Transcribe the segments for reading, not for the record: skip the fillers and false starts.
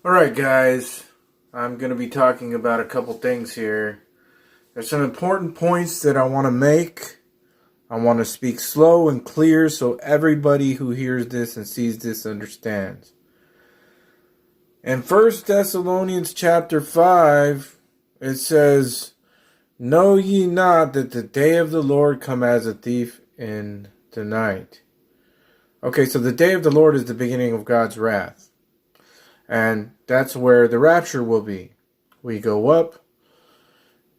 Alright, guys, I'm going to be talking about a couple things here. There's some important points that I want to make. I want to speak slow and clear so everybody who hears this and sees this understands. In 1 Thessalonians chapter 5, it says, "Know ye not that the day of the Lord come as a thief in the night?" Okay, so the day of the Lord is the beginning of God's wrath. And that's where the rapture will be. We go up.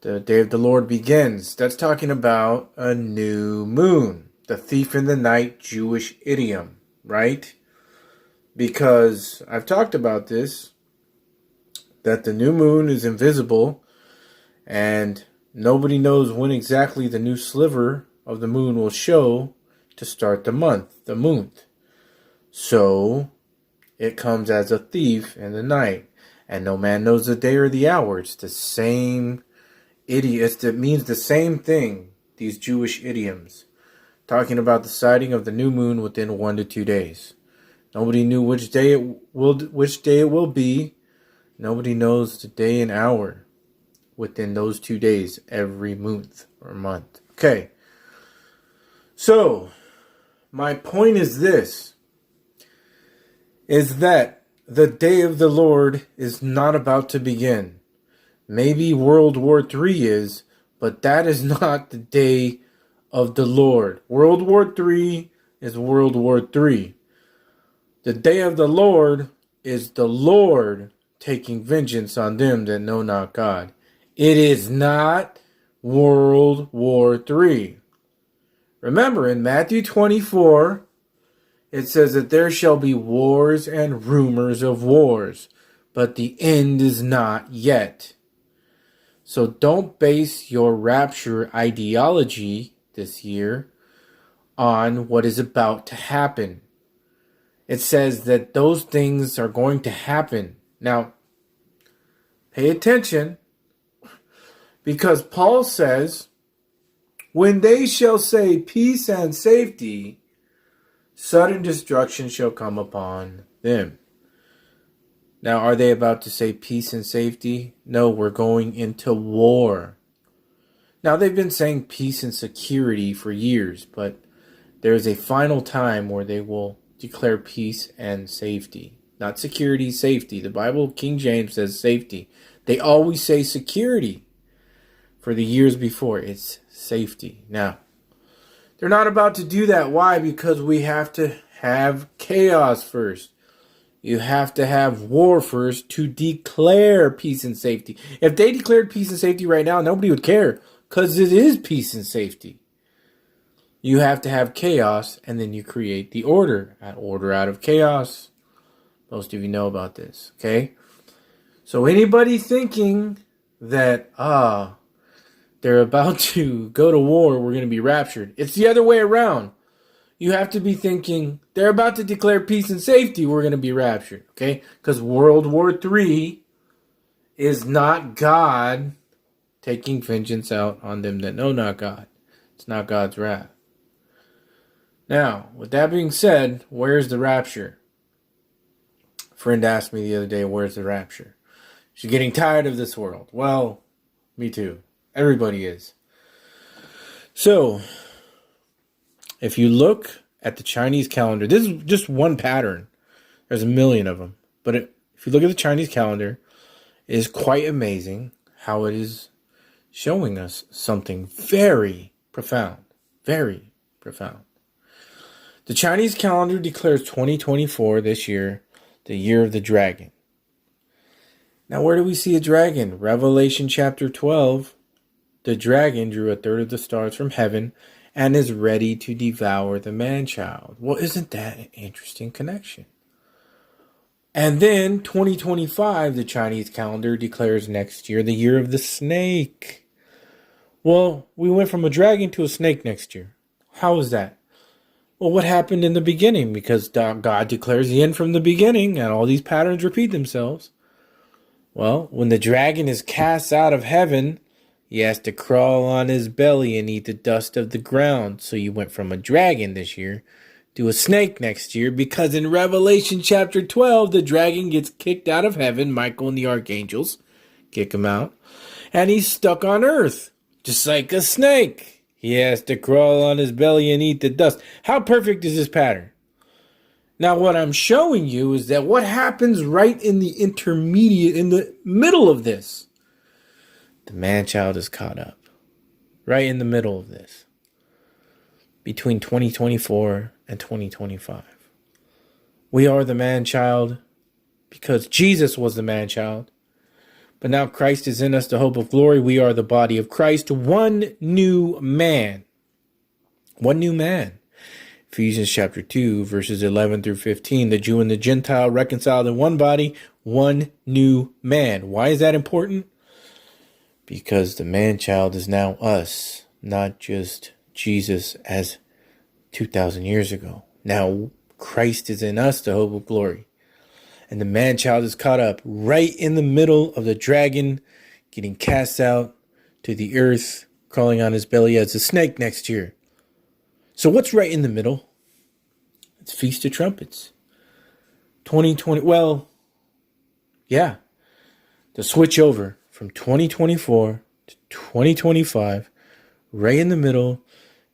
The day of the Lord begins. That's talking about a new moon. The thief in the night Jewish idiom, right? Because I've talked about this, that the new moon is invisible and nobody knows when exactly the new sliver of the moon will show to start the month. So it comes as a thief in the night, and no man knows the day or the hour. It's the same idiots. It means the same thing, these Jewish idioms, talking about the sighting of the new moon within 1 to 2 days. Nobody knew which day it will be. Nobody knows the day and hour within those 2 days every month or month. Okay. So, my point is this. Is that the day of the Lord is not about to begin. Maybe World War III is, but that is not the day of the Lord. World War III is World War III. The day of the Lord is the Lord taking vengeance on them that know not God. It is not World War III. Remember, in Matthew 24, it says that there shall be wars and rumors of wars, but the end is not yet. So don't base your rapture ideology this year on what is about to happen. It says that those things are going to happen. Now, pay attention, because Paul says, when they shall say peace and safety, sudden destruction shall come upon them. Now, are they about to say peace and safety? No, we're going into war. Now, they've been saying peace and security for years, but there's a final time where they will declare peace and safety. Not security, safety. The Bible, King James, says safety. They always say security. For the years before, it's safety. Now, they're not about to do that. Why? Because we have to have chaos first. You have to have war first to declare peace and safety. If they declared peace and safety right now, nobody would care, because it is peace and safety. You have to have chaos, and then you create the order. Order out of chaos. Most of you know about this, okay? So anybody thinking that, they're about to go to war, we're going to be raptured. It's the other way around. You have to be thinking, they're about to declare peace and safety, we're going to be raptured. Okay? Because World War III is not God taking vengeance out on them that know not God. It's not God's wrath. Now, with that being said, where's the rapture? A friend asked me the other day, where's the rapture? She's getting tired of this world. Well, me too. Everybody is. So, if you look at the Chinese calendar, this is just one pattern. There's a million of them. But if you look at the Chinese calendar, it is quite amazing how it is showing us something very profound. Very profound. The Chinese calendar declares 2024, this year, the year of the dragon. Now, where do we see a dragon? Revelation chapter 12. The dragon drew a third of the stars from heaven and is ready to devour the man-child. Well, isn't that an interesting connection? And then 2025, the Chinese calendar declares next year the year of the snake. Well, we went from a dragon to a snake next year. How is that? Well, what happened in the beginning? Because God declares the end from the beginning, and all these patterns repeat themselves. Well, when the dragon is cast out of heaven, he has to crawl on his belly and eat the dust of the ground. So you went from a dragon this year do a snake next year, because in Revelation chapter 12, the dragon gets kicked out of heaven. Michael and the archangels kick him out. And he's stuck on earth, just like a snake. He has to crawl on his belly and eat the dust. How perfect is this pattern? Now, what I'm showing you is that what happens right in the intermediate, in the middle of this, the man-child is caught up. Right in the middle of this. Between 2024 and 2025. We are the man-child because Jesus was the man-child. But now Christ is in us, the hope of glory. We are the body of Christ. One new man. One new man. Ephesians chapter 2, verses 11 through 15. The Jew and the Gentile reconciled in one body, one new man. Why is that important? Because the man-child is now us, not just Jesus as 2,000 years ago. Now Christ is in us, the hope of glory. And the man-child is caught up right in the middle of the dragon getting cast out to the earth, crawling on his belly as a snake next year. So what's right in the middle? It's Feast of Trumpets. 2020, well, yeah. The switch over from 2024 to 2025, right in the middle,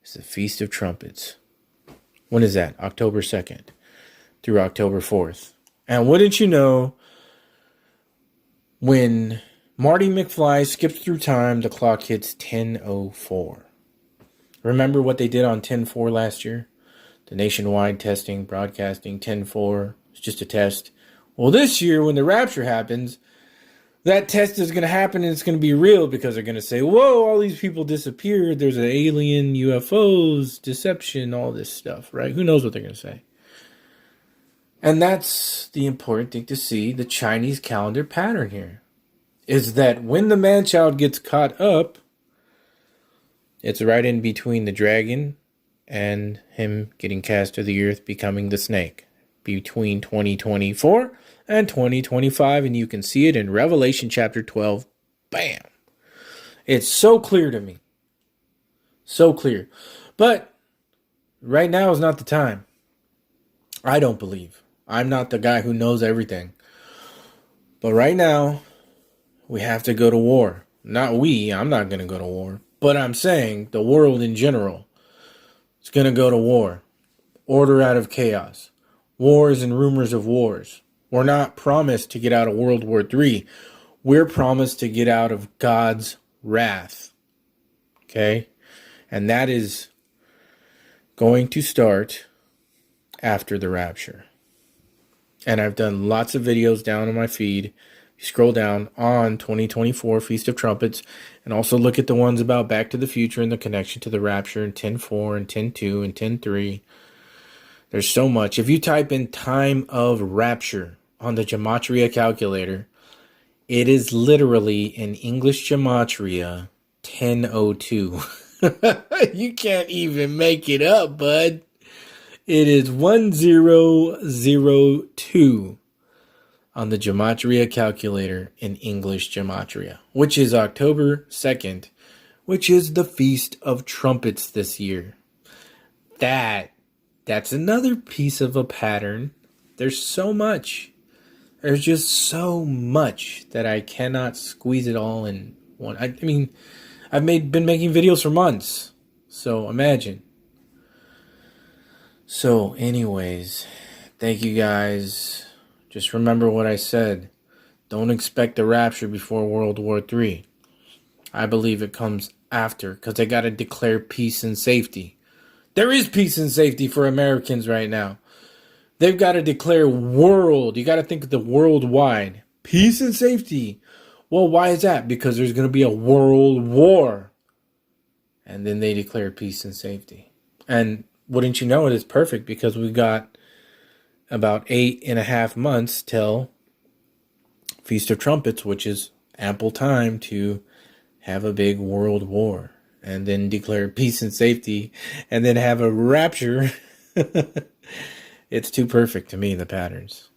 is the Feast of Trumpets. When is that? October 2nd through October 4th. And wouldn't you know, when Marty McFly skips through time, the clock hits 10:04. Remember what they did on 10:4 last year? The nationwide testing, broadcasting, 10:4. It's just a test. Well, this year, when the rapture happens, that test is going to happen and it's going to be real, because they're going to say, whoa, all these people disappeared. There's an alien, UFOs, deception, all this stuff, right? Who knows what they're going to say? And that's the important thing to see, the Chinese calendar pattern here, is that when the man-child gets caught up, it's right in between the dragon and him getting cast to the earth, becoming the snake, between 2024 and 2025, and you can see it in Revelation chapter 12. Bam! It's so clear to me. So clear. But right now is not the time. I don't believe. I'm not the guy who knows everything. But right now, we have to go to war. Not we, I'm not going to go to war. But I'm saying the world in general is going to go to war. Order out of chaos. Wars and rumors of wars. We're not promised to get out of World War III. We're promised to get out of God's wrath. Okay? And that is going to start after the rapture. And I've done lots of videos down on my feed. You scroll down on 2024 Feast of Trumpets, and also look at the ones about Back to the Future and the connection to the rapture, and 10:4 and 10:2 and 10:3. There's so much. If you type in time of rapture on the Gematria calculator, it is literally in English Gematria 10:02. You can't even make it up, bud. It is 1002 on the Gematria calculator in English Gematria, which is October 2nd, which is the Feast of Trumpets this year. That's another piece of a pattern. There's so much. There's just so much that I cannot squeeze it all in one. I mean, I've been making videos for months, so imagine. So anyways, thank you guys. Just remember what I said. Don't expect the rapture before World War III. I believe it comes after, because they got to declare peace and safety. There is peace and safety for Americans right now. They've got to declare world. You got to think of the worldwide. Peace and safety. Well, why is that? Because there's going to be a world war. And then they declare peace and safety. And wouldn't you know it, is perfect, because we've got about 8.5 months till Feast of Trumpets, which is ample time to have a big world war and then declare peace and safety and then have a rapture. It's too perfect to me, the patterns.